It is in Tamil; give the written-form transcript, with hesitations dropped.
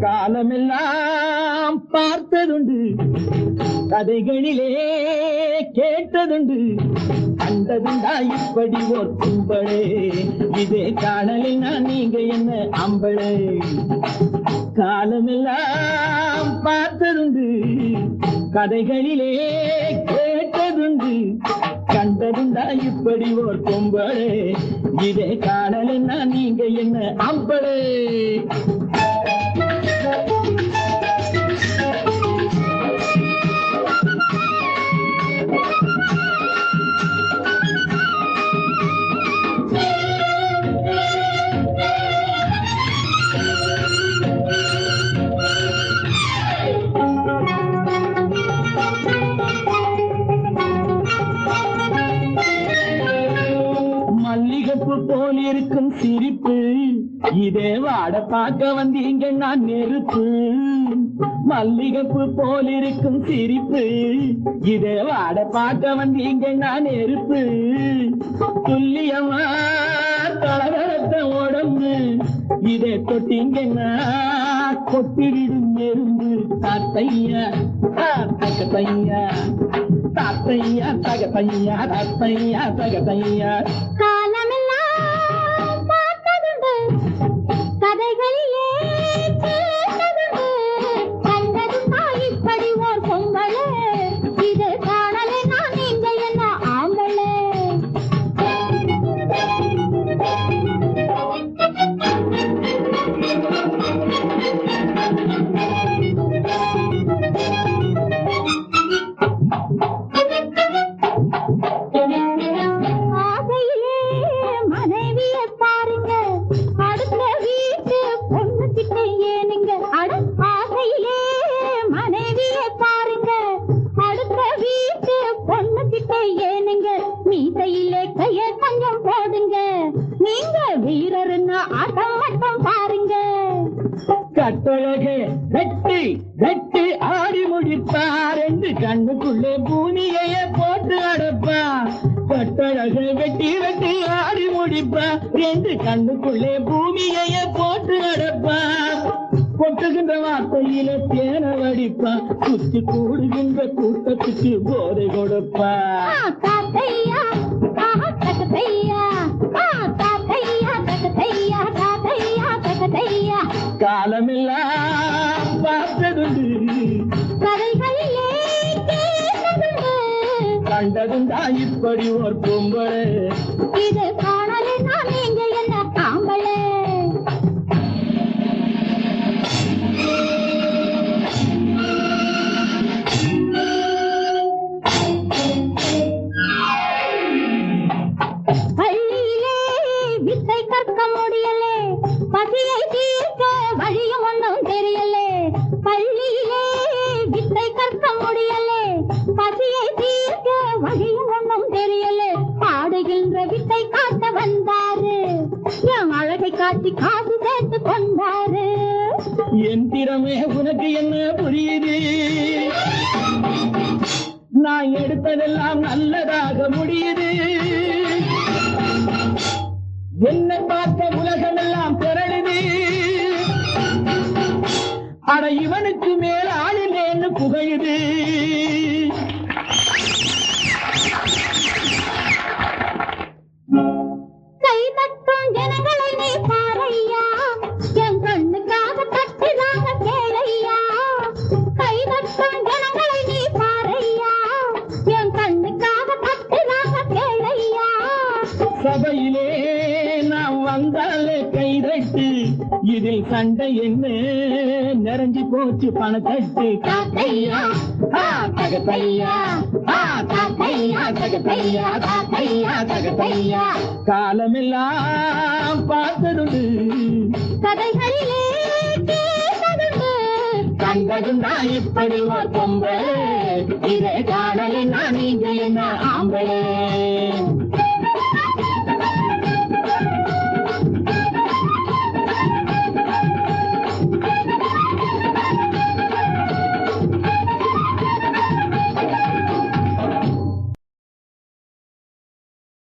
காலமெல்லாம் பார்த்ததுண்டு, கதைகளிலே கேட்டதுண்டு, கண்டதுண்டா இப்படி ஓர் கும்பளே, இதே காணலினா நீங்க என்ன அம்பளே. காலமெல்லாம் பார்த்ததுண்டு, கதைகளிலே கேட்டதுண்டு, கண்டதுண்டா இப்படி ஓர் கும்பளே, இதே காணலினா நீங்க என்ன அம்பளே. மல்லிகைப்பூ போல் இருக்கும் சிரிப்பு, இதே வாட பார்க்க வந்தீங்க நான் நெருப்பு. மல்லிகைப்பூ போல் இருக்கும் சிரிப்பு, இதே வாட பார்க்க வந்தீங்க நான் நெருப்பு. துல்லியமா தளவரத்த உடம்பு, இதே தொட்டீங்கன்னா கொட்டிவிடும் எறும்பு. தாத்தையா தகத்தையா, தாத்தையா தகத்தையா, தாத்தையா தகத்தையா. காலமெல்லாம் பார்த்ததுண்டு, கதைகளிலே கேட்டதுண்டு, கண்டதுண்டா இப்படி ஓர் பொங்கலே, இது காணலே நான் நீங்க என்ன ஆம்பளே. ஆசையிலே மனைவியை பாருங்க, அடுத்த வீட்டு பொண்ணு கிட்ட ஏனுங்க. ஆசையிலே மனைவியை பாருங்க, அடுத்த வீட்டு பொண்ணு கிட்ட ஏனுங்க. மீசையிலே கைய கொஞ்சம் போடுங்க, நீங்க வீரருன்னு ஆட்டம் மட்டும் பாருங்க. கட்டழகே வெட்டி வெட்டி ஆடி முடிப்பார் என்று கண்ணுக்குள்ளே பூமியைய போட்டு அடப்பா. கட்டழகே வெட்டி வெட்டி ஆடி முடிப்பார் என்று கண்ணுக்குள்ளே பூமியைய போட்டு அடப்பா. கொட்டுகின்ற வார்த்தையில தேன வடிப்பா, சுத்தி கூடுகின்ற கூட்டத்துக்கு போதை கொடுப்பா. தாத்தையா தகத்தையா, தாத்தையா தகத்தையா, தாத்தையா தகத்தையா. காலமெல்லாம் பார்த்ததுண்டு, கதைகளிலே கேட்டதுண்டு, கண்டதுண்டா இப்படி ஒரு பொம்பளை, இது காணலே நான் நீங்க என்ன ஆம்பளே. பள்ளியிலே வித்தை கற்க முடியலே, பசியை தீர்க்க வழியும் ஒன்றும் தெரியலே. பள்ளியிலே வித்தை கற்க முடியலே, பசியை தீர்க்க வழியும் ஒன்றும் தெரியலே. ஆடுகின்ற வித்தை காட்ட வந்தாரு, என் அழகை காட்டி காசு சேர்த்து கொண்டாரு. என் திறமை உனக்கு என்ன புரியுது? நான் எடுத்ததெல்லாம் நல்லதாக முடியுது. என்னை பார்த்த உலகமெல்லாம் திரளுது. அட இவனுக்கு மேல் ஆளில்லைன்னு புகழுது. கை தட்டும் ஜனங்களை நீ பாரையா, என் கண்ணுக்காக தட்டுதாக கேளையா. கை தட்டும் ஜனங்களை நீ பாரையா, என் கண்ணுக்காக தட்டுதாக கேளையா. சபையிலே நாம் வந்தாலே கைதட்டு, இதில் சண்டை என்ன நிறைஞ்சு போச்சு பணத்தட்டு. தாத்தையா தகத்தையா, தாத்தையா தகத்தையா, தாத்தையா தகத்தையா. காலமெல்லாம் பார்த்ததுண்டு, கதைகளிலே வந்ததும் நான் இப்படி ஒரு பொம்பளை இதை காணலை நான் நீங்க என்ன ஆம்பளை